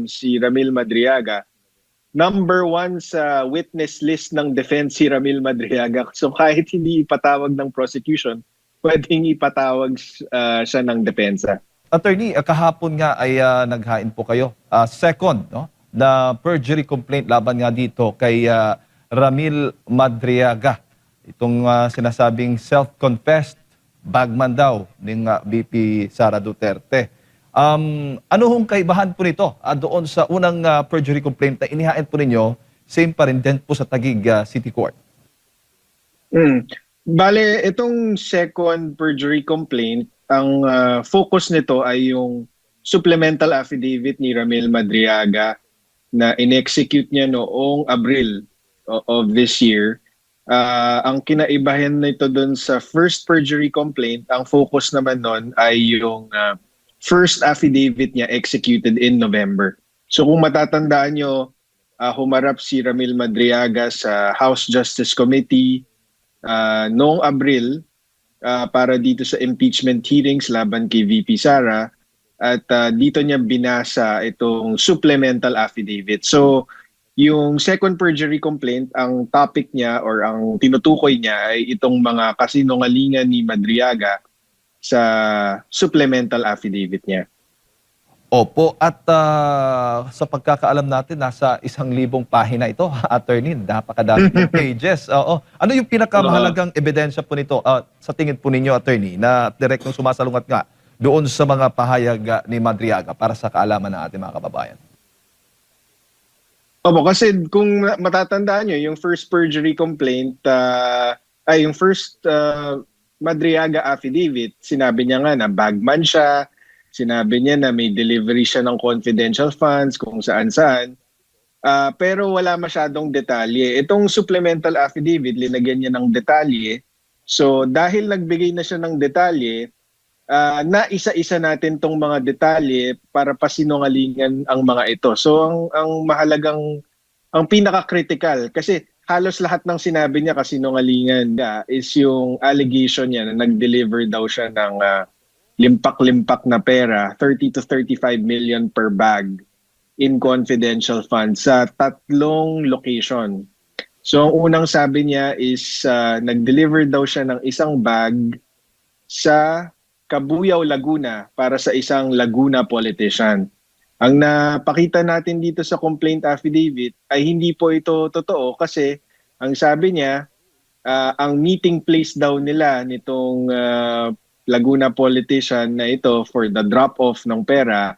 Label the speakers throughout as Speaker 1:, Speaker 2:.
Speaker 1: si Ramil Madriaga, number one sa witness list ng defense si Ramil Madriaga. So kahit hindi ipatawag ng prosecution, pwedeng ipatawag siya ng depensa.
Speaker 2: Attorney, kahapon nga ay naghain po kayo. Second, no, na perjury complaint laban nga dito kay Ramil Madriaga. Itong sinasabing self-confessed bagman daw ng VP Sara Duterte. Ano hong kaibahan po nito doon sa unang perjury complaint na inihain po ninyo, same pa rin din po sa Taguig City Court?
Speaker 1: Bale, itong second perjury complaint, ang focus nito ay yung supplemental affidavit ni Ramil Madriaga na in-execute niya noong Abril of this year. Ang kinaibahan nito doon sa first perjury complaint, ang focus naman nun ay yung first affidavit niya executed in November. So kung matatandaan nyo, humarap si Ramil Madriaga sa House Justice Committee noong Abril para dito sa impeachment hearings laban kay VP Sara, at dito niya binasa itong supplemental affidavit. So yung second perjury complaint, ang topic niya or ang tinutukoy niya ay itong mga kasinungalingan ni Madriaga sa supplemental affidavit niya.
Speaker 2: Opo, at sa pagkakaalam natin, nasa 1,000 pahina ito, attorney, napakadaming pages. Oo. Ano yung pinakamahalagang ebidensya po nito sa tingin po ninyo, attorney, na direktong sumasalungat nga doon sa mga pahayag ni Madriaga para sa kaalaman ng ating mga kababayan?
Speaker 1: Opo, kasi kung matatandaan nyo, yung first perjury complaint, ay yung first Madriaga affidavit, sinabi niya nga na bagman siya, sinabi niya na may delivery siya ng confidential funds kung saan-saan, pero wala masyadong detalye. Itong supplemental affidavit, linagyan niya ng detalye. So dahil nagbigay na siya ng detalye, na isa-isa natin tong mga detalye para pasinungalingan ang mga ito. So ang mahalagang, ang pinaka-critical, kasi halos lahat ng sinabi niya kasinungalingan is yung allegation niya na nag-deliver daw siya ng limpak-limpak na pera, 30 to 35 million per bag in confidential funds sa 3 location. So ang unang sabi niya is nag-deliver daw siya ng isang bag sa Cabuyao, Laguna para sa isang Laguna politician. Ang napakita natin dito sa complaint affidavit ay hindi po ito totoo, kasi ang sabi niya, ang meeting place daw nila nitong Laguna politician na ito for the drop-off ng pera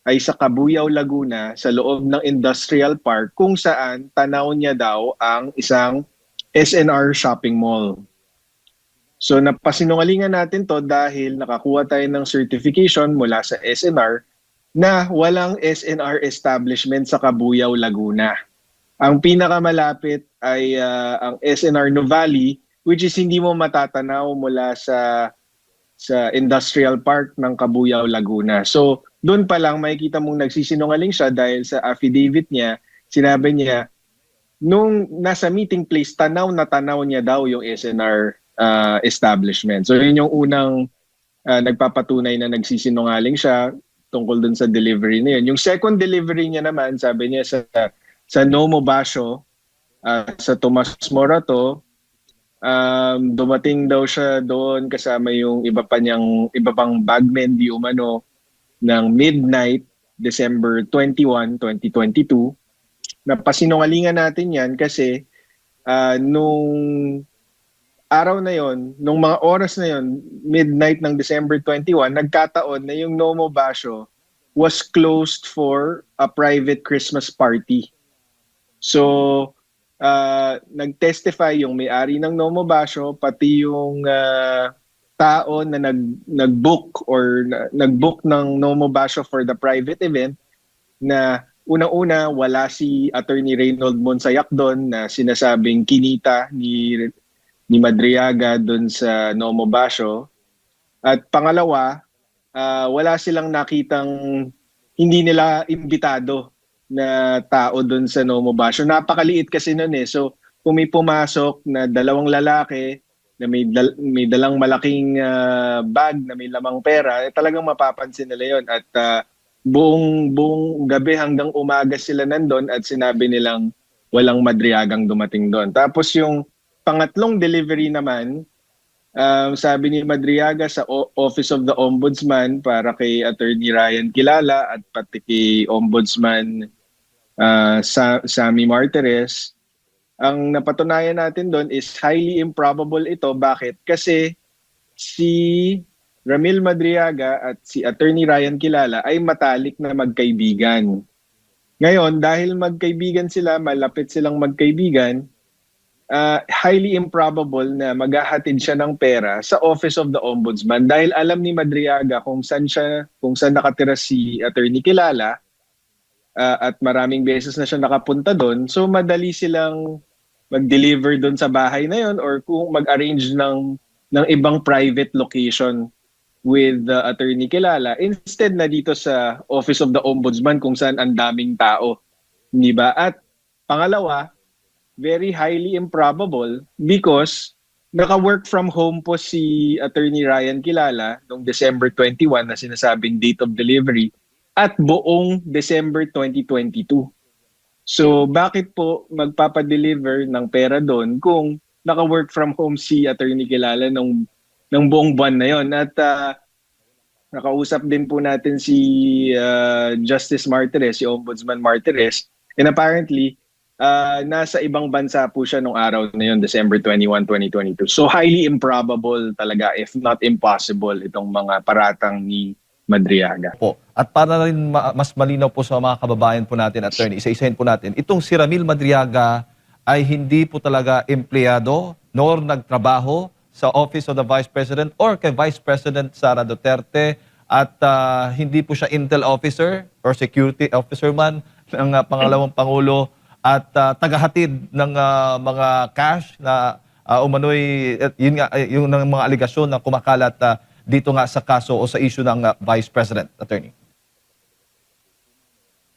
Speaker 1: ay sa Cabuyao, Laguna, sa loob ng industrial park, kung saan tanaw niya daw ang isang SNR shopping mall. So napasinungalingan natin to dahil nakakuha tayo ng certification mula sa SNR na walang SNR establishment sa Cabuyao, Laguna. Ang pinakamalapit ay ang SNR Nuvali, which is hindi mo matatanaw mula sa industrial park ng Cabuyao, Laguna. So doon pa lang makikita mong nagsisinungaling siya dahil sa affidavit niya, sinabi niya, nung nasa meeting place, tanaw na tanaw niya daw yung SNR establishment. So yun yung unang nagpapatunay na nagsisinungaling siya tungkol dun sa delivery na yun. Yung second delivery niya naman, sabi niya sa Nomo Basho, sa Tomas Morato, dumating daw siya doon kasama yung iba pang bagmen di umano ng midnight December 21, 2022. Napasinungalingan natin yan kasi nung araw na yon, nung mga oras na yon, midnight ng December 21, nagkataon na yung Nomo Basho was closed for a private Christmas party. So, nag-testify yung may-ari ng Nomo Basho, pati yung tao na nag-book or nag-book ng Nomo Basho for the private event, na unang-una wala si Attorney Reynold Monsayak doon na sinasabing kinita ni Madriaga doon sa Nomo Basho. At pangalawa, wala silang nakitang hindi nila imbitado na tao doon sa Nomo Basho. Napakaliit kasi noon eh. So kung may pumasok na 2 lalaki na may dalang malaking bag na may lamang pera, talagang mapapansin nila yon. At buong gabi hanggang umaga sila nandun at sinabi nilang walang Madriagang dumating doon. Tapos yung pangatlong delivery naman, sabi ni Madriaga sa Office of the Ombudsman para kay Attorney Ryan Kilala at pati kay Ombudsman Sammy Martires, ang napatunayan natin doon is highly improbable ito. Bakit? Kasi si Ramil Madriaga at si Attorney Ryan Kilala ay matalik na magkaibigan. Ngayon, dahil magkaibigan sila, malapit silang magkaibigan, highly improbable na maghahatid siya ng pera sa Office of the Ombudsman dahil alam ni Madriaga kung saan nakatira si Attorney Kilala, at maraming beses na siya nakapunta doon. So madali silang mag-deliver doon sa bahay na yon or kung mag-arrange ng ibang private location with the Attorney Kilala instead na dito sa Office of the Ombudsman kung saan ang daming tao. Di ba? At pangalawa, very highly improbable because naka-work from home po si Attorney Ryan Kilala noong December 21 na sinasabing date of delivery at buong December 2022. So bakit po magpapadeliver ng pera doon kung naka-work from home si Attorney Kilala ng buong buwan na yon? At nakausap din po natin si Justice Martires, si Ombudsman Martires, and apparently nasa ibang bansa po siya nung araw na yun, December 21, 2022. So highly improbable talaga, if not impossible, itong mga paratang ni Madriaga.
Speaker 2: Po. At para rin mas malinaw po sa mga kababayan po natin, attorney, isa-isahin po natin, itong si Ramil Madriaga ay hindi po talaga empleyado nor nagtrabaho sa Office of the Vice President or kay Vice President Sara Duterte at hindi po siya intel officer or security officer man ng pangalawang Pangulo at tagahatid ng mga cash na umano'y, yun nga, yung ng mga aligasyon na kumakalat dito nga sa kaso o sa issue ng Vice President, attorney.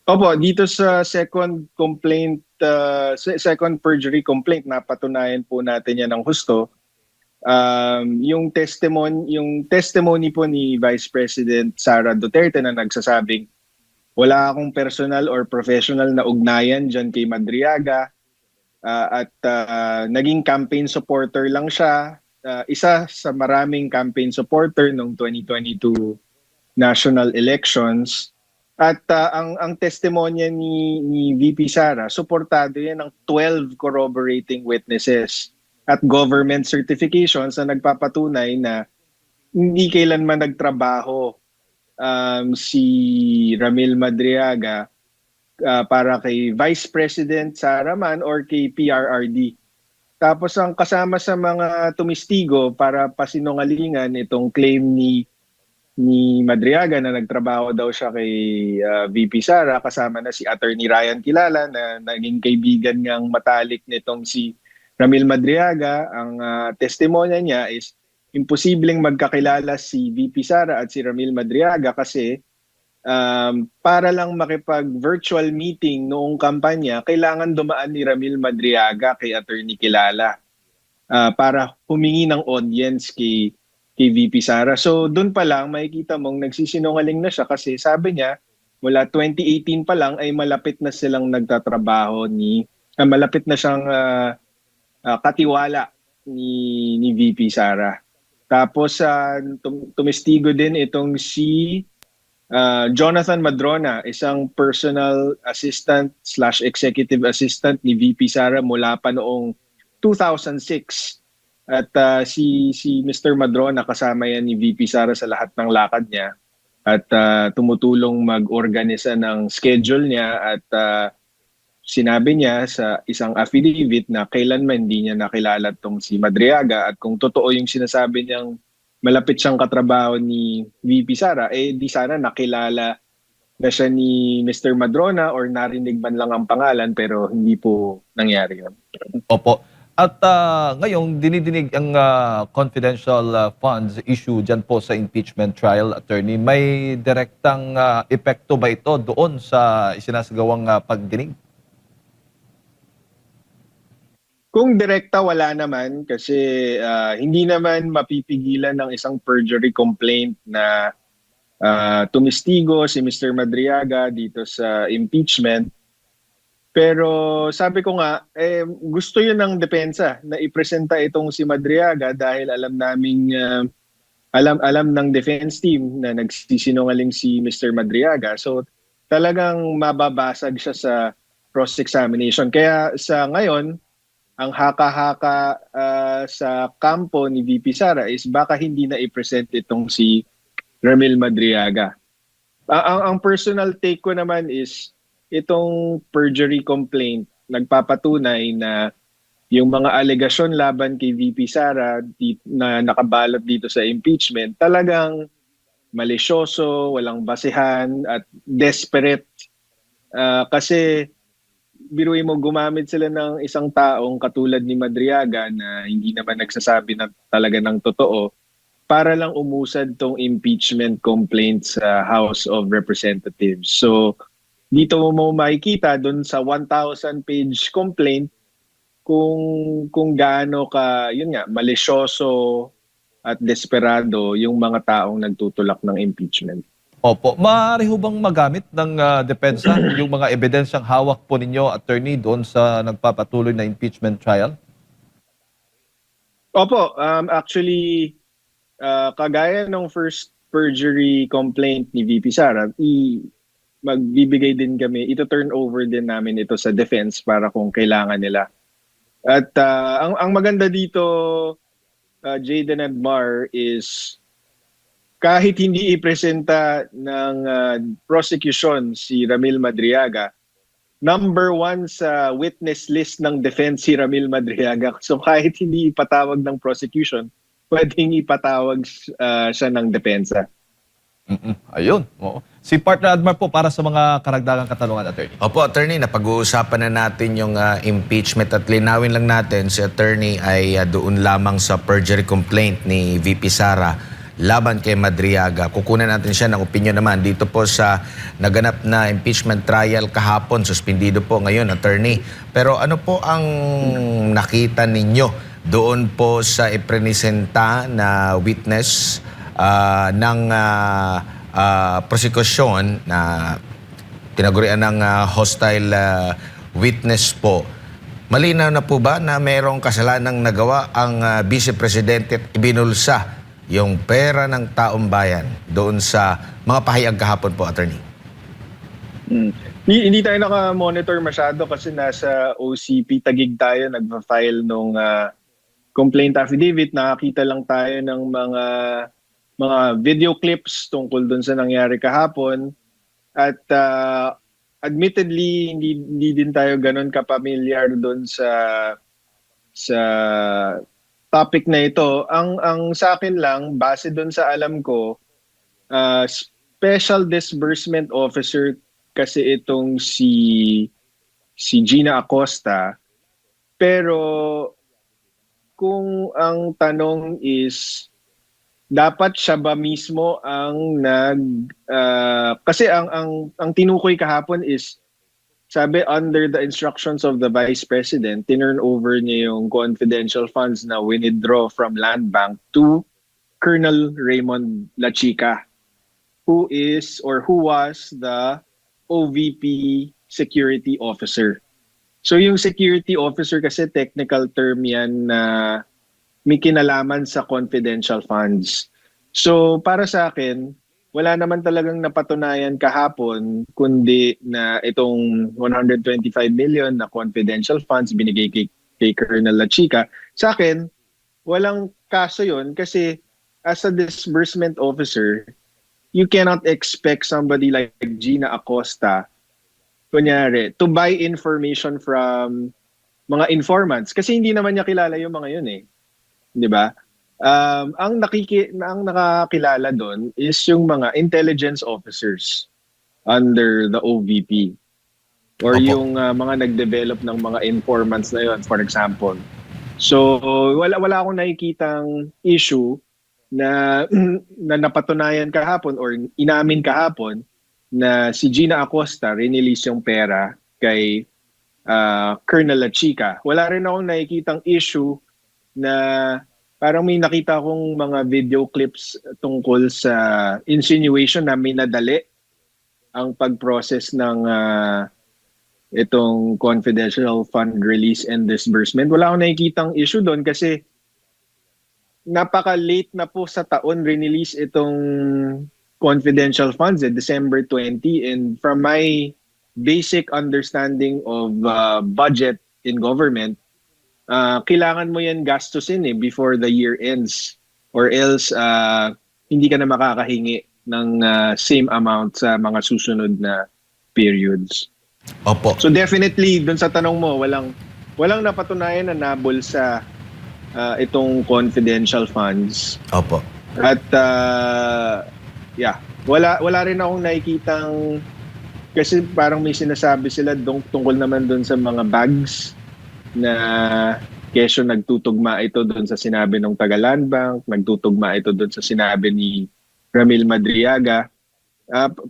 Speaker 1: Opo, dito sa second complaint, second perjury complaint, napatunayan po natin yan ng husto. Yung testimony po ni Vice President Sara Duterte na nagsasabing wala akong personal or professional na ugnayan dyan kay Madriaga, at naging campaign supporter lang siya. Isa sa maraming campaign supporter noong 2022 national elections. At ang testimonya ni VP Sara, suportado yan ng 12 corroborating witnesses at government certifications na nagpapatunay na hindi kailanman nagtrabaho si Ramil Madriaga para kay Vice President Sara man or kay PRRD. Tapos ang kasama sa mga tumistigo para pasinungalingan itong claim ni Madriaga na nagtrabaho daw siya kay VP Sara, kasama na si Attorney Ryan Kilala na naging kaibigan niyang matalik nitong si Ramil Madriaga. Ang testimonya niya is imposibleng magkakilala si VP Sara at si Ramil Madriaga kasi para lang makipag-virtual meeting noong kampanya, kailangan dumaan ni Ramil Madriaga kay Attorney Kilala para humingi ng audience kay VP Sara. So doon pa lang makikita mong nagsisinungaling na siya kasi sabi niya mula 2018 pa lang ay malapit na silang nagtatrabaho malapit na siyang katiwala ni VP Sara. Tapos tumistigo din itong si Jonathan Madrona, isang personal assistant / executive assistant ni VP Sara mula pa noong 2006. At si Mr. Madrona, kasama yan ni VP Sara sa lahat ng lakad niya at tumutulong mag-organisa ng schedule niya at sinabi niya sa isang affidavit na kailanman hindi niya nakilala tong si Madriaga at kung totoo yung sinasabi niyang malapit siyang katrabaho ni VP Sara, di sana nakilala na siya ni Mr. Madrona or narinig man lang ang pangalan pero hindi po nangyari yun.
Speaker 2: Opo. At ngayong dinidinig ang confidential funds issue dyan po sa impeachment trial, attorney, may direktang epekto ba ito doon sa isinasagawang pagdinig?
Speaker 1: Kung direkta, wala naman kasi hindi naman mapipigilan ng isang perjury complaint na tumistigo si Mr. Madriaga dito sa impeachment. Pero sabi ko nga, gusto yun ng depensa na ipresenta itong si Madriaga dahil alam ng defense team na nagsisinungaling si Mr. Madriaga. So talagang mababasag siya sa cross-examination. Kaya sa ngayon, ang haka-haka sa kampo ni VP Sara is baka hindi na i-present itong si Ramil Madriaga. Ang personal take ko naman is itong perjury complaint nagpapatunay na yung mga alegasyon laban kay VP Sara na nakabalot dito sa impeachment talagang malisyoso, walang basehan at desperate. Kasi biruin mo, gumamit sila ng isang taong katulad ni Madriaga na hindi naman nagsasabi na talaga ng totoo para lang umusad tong impeachment complaint sa House of Representatives. So, dito mo makikita doon sa 1,000-page complaint kung gaano ka, yun nga, malisyoso at desperado yung mga taong nagtutulak ng impeachment.
Speaker 2: Opo. Maaari ho bang magamit ng depensa yung mga ebidensyang hawak po ninyo, attorney, doon sa nagpapatuloy na impeachment trial?
Speaker 1: Opo, actually, kagaya ng first perjury complaint ni VP Sara, magbibigay din kami, ito-turn over din namin ito sa defense para kung kailangan nila. At ang maganda dito, Jayden and Mar, is kahit hindi ipresenta ng prosecution si Ramil Madriaga, number 1 sa witness list ng defense si Ramil Madriaga. So kahit hindi ipatawag ng prosecution, pwedeng ipatawag siya ng depensa.
Speaker 2: Ayun. Oo. Si Partner Admar po para sa mga karagdagang katanungan, attorney.
Speaker 3: Opo, attorney, napag-uusapan na natin yung impeachment at linawin lang natin, si attorney ay doon lamang sa perjury complaint ni VP Sara laban kay Madriaga. Kukunan natin siya ng opinion naman dito po sa naganap na impeachment trial kahapon. Suspendido po ngayon, attorney. Pero ano po ang nakita ninyo doon po sa iprenisenta na witness ng prosecution na tinagurian ng hostile witness po? Malinaw na po ba na mayroong kasalanang nagawa ang Vice Presidente at ibinulsa yung pera ng taong bayan doon sa mga pahayag kahapon po, attorney?
Speaker 1: Hindi tayo naka-monitor masyado kasi nasa OCP Taguig tayo, nagpa-file nung complaint affidavit. Nakakita lang tayo ng mga video clips tungkol dun sa nangyari kahapon. At admittedly, hindi din tayo ganun kapamilyar dun sa topic na ito. Ang sa akin lang, base dun sa alam ko, special disbursement officer kasi itong si Gina Acosta. Pero kung ang tanong is, dapat siya ba mismo ang kasi ang tinukoy kahapon is, sabi under the instructions of the Vice President, tinurn over niya yung confidential funds na withdraw from Land Bank to Colonel Raymond Lachica, who was the OVP security officer. So yung security officer kasi technical term yan na may kinalaman sa confidential funds. So para sa akin, wala naman talagang napatunayan kahapon kundi na itong 125 million na confidential funds binigay kay Colonel Lachica. Sa akin, walang kaso yun kasi as a disbursement officer, you cannot expect somebody like Gina Acosta, kunyari, to buy information from mga informants kasi hindi naman niya kilala yung mga yun eh. 'Di ba? Ang nakakilala doon is yung mga intelligence officers under the OVP or
Speaker 3: Opo.
Speaker 1: yung mga nag-develop ng mga informants na yun, for example. So wala akong nakikitang issue na napatunayan kahapon or inamin kahapon na si Gina Acosta release yung pera kay Colonel Lachica. Wala rin akong nakikitang issue na parang may nakita akong mga video clips tungkol sa insinuation na minadali ang pag-process ng itong confidential fund release and disbursement. Wala akong nakikitang issue doon kasi napaka-late na po sa taon release itong confidential funds, December 20. And from my basic understanding of budget in government, kailangan mo yan gastusin before the year ends, or else hindi ka na makakahingi ng same amount sa mga susunod na periods.
Speaker 3: Opo.
Speaker 1: So definitely, dun sa tanong mo, walang napatunayan na nabol sa itong confidential funds.
Speaker 3: Opo.
Speaker 1: At wala rin akong nakikitang, kasi parang may sinasabi sila tungkol naman dun sa mga bags na kesyo nagtutugma ito dun sa sinabi ng Taga-Land Bank, nagtutugma ito dun sa sinabi ni Ramil Madriaga.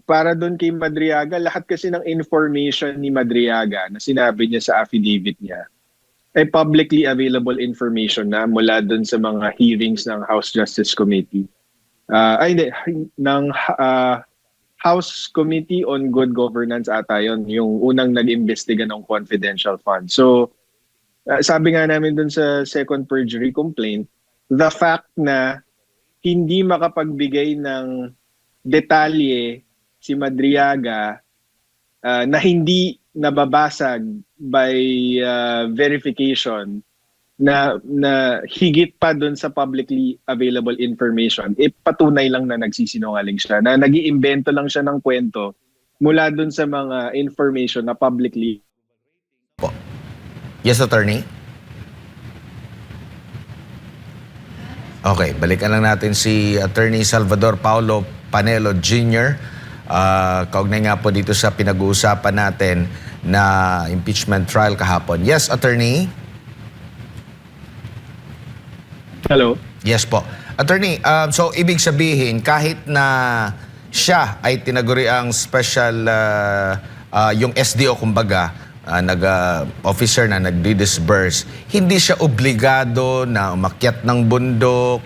Speaker 1: Para doon kay Madriaga, lahat kasi ng information ni Madriaga na sinabi niya sa affidavit niya ay publicly available information na mula doon sa mga hearings ng House Justice Committee. Ng House Committee on Good Governance ata yun, yung unang nag-imbestiga ng confidential fund. So, sabi nga namin doon sa second perjury complaint, the fact na hindi makapagbigay ng detalye si Madriaga na hindi nababasag by verification na higit pa doon sa publicly available information, patunay lang na nagsisinungaling siya, na nag-iimbento lang siya ng kwento mula doon sa mga information na publicly.
Speaker 3: Yes, attorney? Okay, balikan lang natin si Attorney Salvador Paulo Panelo Jr. Kaugnay nga po dito sa pinag-uusapan natin na impeachment trial kahapon. Yes, Attorney?
Speaker 1: Hello?
Speaker 3: Yes po. Attorney, so ibig sabihin kahit na siya ay tinaguri ang special, yung SDO kumbaga, officer na nagdi-disburse, hindi siya obligado na umakyat ng bundok,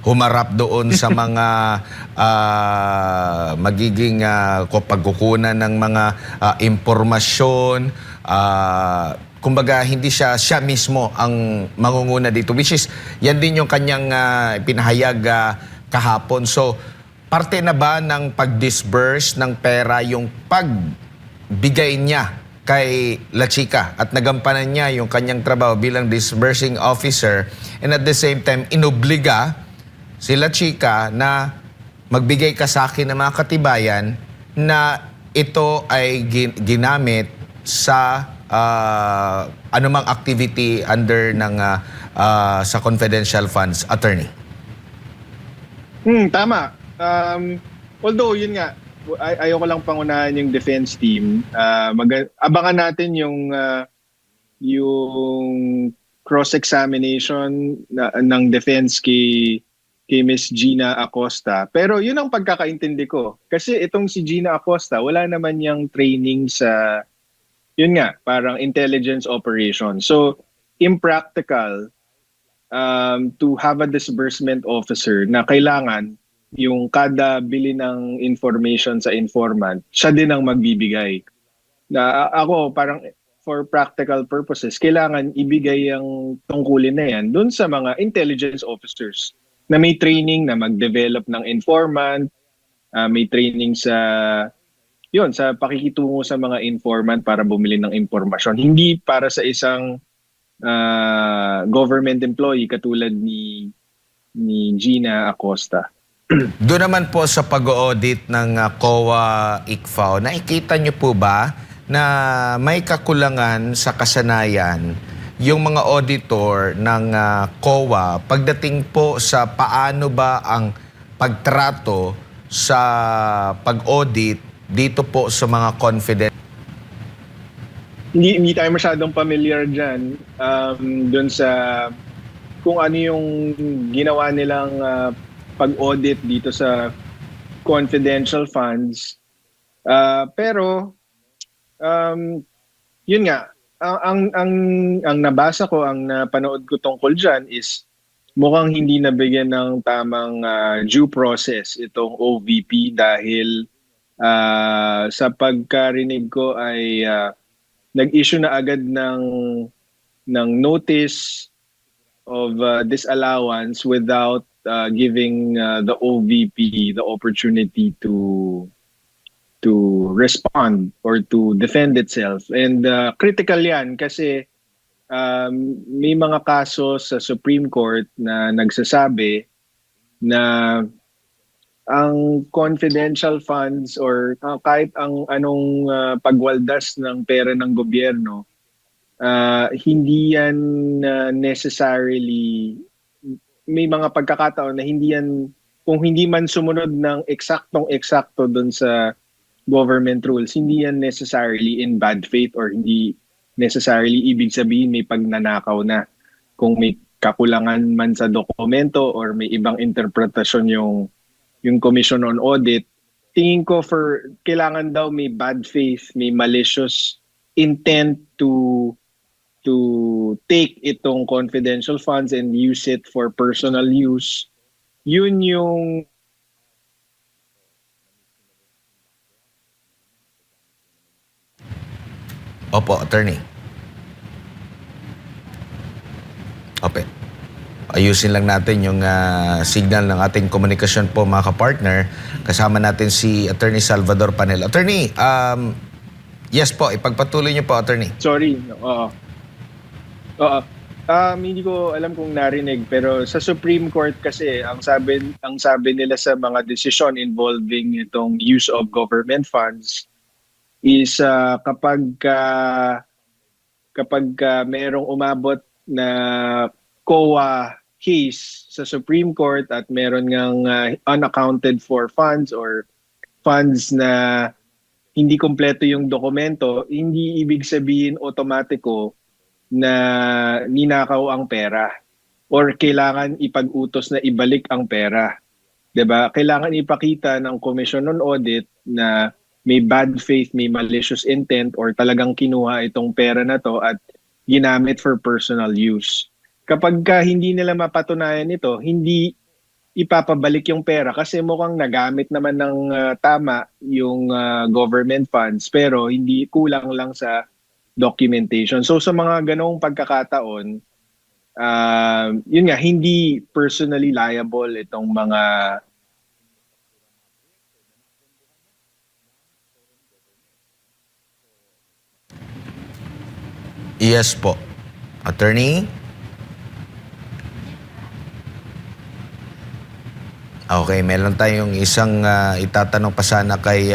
Speaker 3: humarap doon sa mga magiging pagkukunan ng mga impormasyon. Kumbaga, hindi siya mismo ang mangunguna dito, which is, yan din yung kanyang pinahayag kahapon. So, parte na ba ng pag-disburse ng pera yung pagbigay niya kay La Chica at nagampanan niya yung kanyang trabaho bilang disbursing officer, and at the same time inobliga si La Chica na magbigay ka sa akin ng mga katibayan na ito ay ginamit sa anumang activity under ng sa confidential funds, attorney?
Speaker 1: Tama. Although yun nga, ayoko lang pangunahan yung defense team. Abangan natin yung cross-examination ng defense kay Miss Gina Acosta. Pero yun ang pagkakaintindi ko. Kasi itong si Gina Acosta, wala naman yung training sa, yun nga, parang intelligence operation. So, impractical to have a disbursement officer na kailangan yung kada bili ng information sa informant, siya din ang magbibigay. Na ako, parang for practical purposes, kailangan ibigay ang tungkulin na yan dun sa mga intelligence officers na may training na mag-develop ng informant, may training sa pakikitungo sa mga informant para bumili ng impormasyon. Hindi para sa isang government employee katulad ni Gina Acosta.
Speaker 3: Doon naman po sa pag-audit ng COA ICFAO, nakikita niyo po ba na may kakulangan sa kasanayan yung mga auditor ng COA pagdating po sa paano ba ang pagtrato sa pag-audit dito po sa mga confidential?
Speaker 1: Hindi tayo masyadong familiar dyan dun sa kung ano yung ginawa nilang pag-audit dito sa confidential funds. Pero yun nga, ang nabasa ko, ang napanood ko tungkol dyan is mukhang hindi nabigyan ng tamang due process itong OVP dahil sa pagkarinig ko ay nag-issue na agad ng notice of disallowance without giving the OVP the opportunity to respond or to defend itself. And critical yan kasi may mga kaso sa Supreme Court na nagsasabi na ang confidential funds or kahit ang anong pagwaldas ng pera ng gobyerno, hindi yan necessarily, may mga pagkakataon na hindi yan, kung hindi man sumunod ng eksaktong-eksakto dun sa government rules, hindi yan necessarily in bad faith or hindi necessarily ibig sabihin may pagnanakaw na. Kung may kakulangan man sa dokumento or may ibang interpretasyon yung Commission on Audit, tingin ko kailangan daw may bad faith, may malicious intent to take itong confidential funds and use it for personal use. Yun yung
Speaker 3: Opo, attorney. Ope. Ayusin lang natin yung signal ng ating komunikasyon po mga kapartner. Kasama natin si Attorney Salvador Panel. Attorney, yes po, ipagpatuloy niyo po, attorney.
Speaker 1: sorry, oo. Hindi ko alam kung narinig pero sa Supreme Court kasi ang sabi nila sa mga desisyon involving itong use of government funds is kapag merong umabot na COA case sa Supreme Court at meron ngang unaccounted for funds or funds na hindi kompleto yung dokumento, hindi ibig sabihin automatiko na ninakaw ang pera or kailangan ipag-utos na ibalik ang pera. 'Di ba? Kailangan ipakita ng Commission on Audit na may bad faith, may malicious intent or talagang kinuha itong pera na to at ginamit for personal use. Kapag hindi nila mapatunayan ito, hindi ipapabalik yung pera kasi mukhang nagamit naman ng tama yung government funds pero hindi, kulang lang sa documentation. So sa mga ganong pagkakataon, yun nga, hindi personally liable itong mga
Speaker 3: Yes po. Attorney? Okay, meron tayong isang itatanong pa sana kay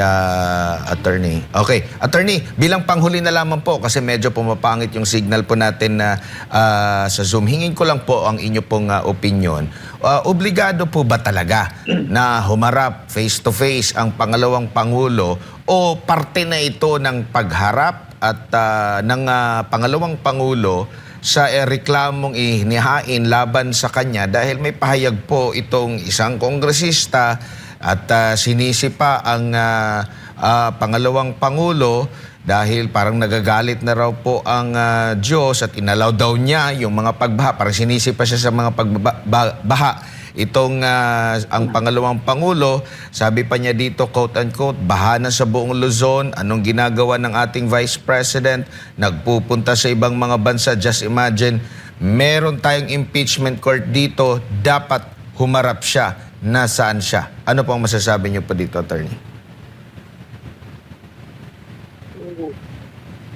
Speaker 3: attorney. Okay, attorney, bilang panghuli na lamang po kasi medyo pumapangit yung signal po natin na sa Zoom. Hingin ko lang po ang inyo pong opinion. Obligado po ba talaga na humarap face-to-face ang pangalawang pangulo o parte na ito ng pagharap at ng pangalawang pangulo sa reklamong inihain laban sa kanya dahil may pahayag po itong isang kongresista at sinisi pa ang pangalawang pangulo dahil parang nagagalit na raw po ang Diyos at inalaw daw niya yung mga pagbaha. Parang sinisi pa siya sa mga pagbaha. Itong ang pangalawang pangulo, sabi pa niya dito, quote-unquote, baha na sa buong Luzon. Anong ginagawa ng ating Vice President? Nagpupunta sa ibang mga bansa. Just imagine, meron tayong impeachment court dito. Dapat humarap siya. Nasaan siya? Ano po ang masasabi niyo po dito, attorney?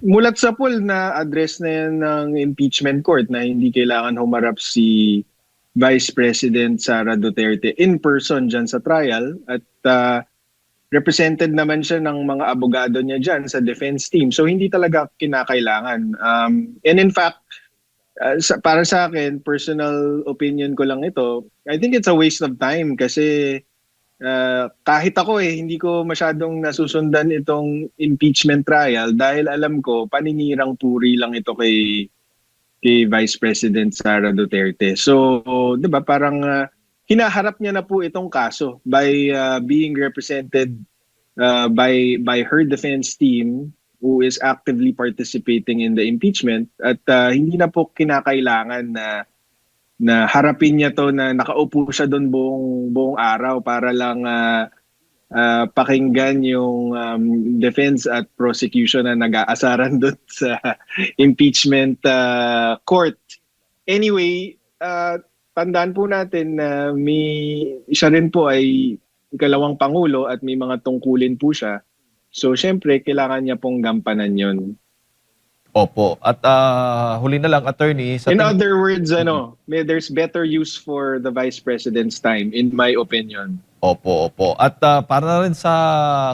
Speaker 1: mulat sa pool na address na yan ng impeachment court na hindi kailangan humarap si Vice President Sara Duterte in person dyan sa trial at represented naman siya ng mga abogado niya dyan sa defense team. So hindi talaga kinakailangan. And in fact, para sa akin, personal opinion ko lang ito, I think it's a waste of time kasi kahit ako hindi ko masyadong nasusundan itong impeachment trial dahil alam ko paninirang puri lang ito kay Vice President Sara Duterte. So, 'di ba, parang hinaharap niya na po itong kaso by being represented by her defense team who is actively participating in the impeachment at hindi na po kinakailangan na na harapin niya to na nakaupo siya doon buong araw para lang pakinggan yung defense at prosecution na nag-aasaran doon sa impeachment court. Anyway, tandaan po natin na siya rin po ay ikalawang pangulo at may mga tungkulin po siya. So, syempre, kailangan niya pong gampanan yon.
Speaker 2: Opo. At huli na lang, attorney,
Speaker 1: In other words, there's better use for the Vice President's time, in my opinion.
Speaker 2: Opo, opo. At para na rin sa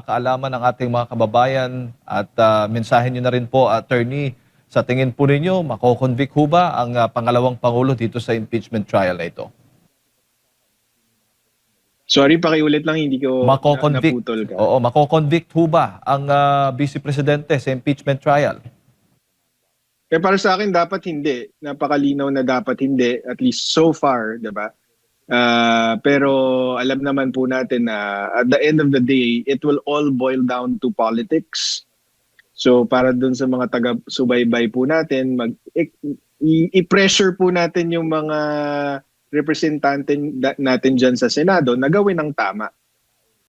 Speaker 2: kaalaman ng ating mga kababayan at mensahe nyo na rin po, attorney, sa tingin po ninyo, mako-convict ho ba ang pangalawang pangulo dito sa impeachment trial na ito?
Speaker 1: Sorry, pakiulit lang, hindi ko naputol ka.
Speaker 2: Oo, mako-convict ho ba ang Vice Presidente sa impeachment trial?
Speaker 1: Para sa akin, dapat hindi. Napakalinaw na dapat hindi, at least so far, di ba? Pero alam naman po natin na at the end of the day, it will all boil down to politics. So para dun sa mga taga-subaybay po natin, i-pressure po natin yung mga representante natin dyan sa Senado na gawin ng tama.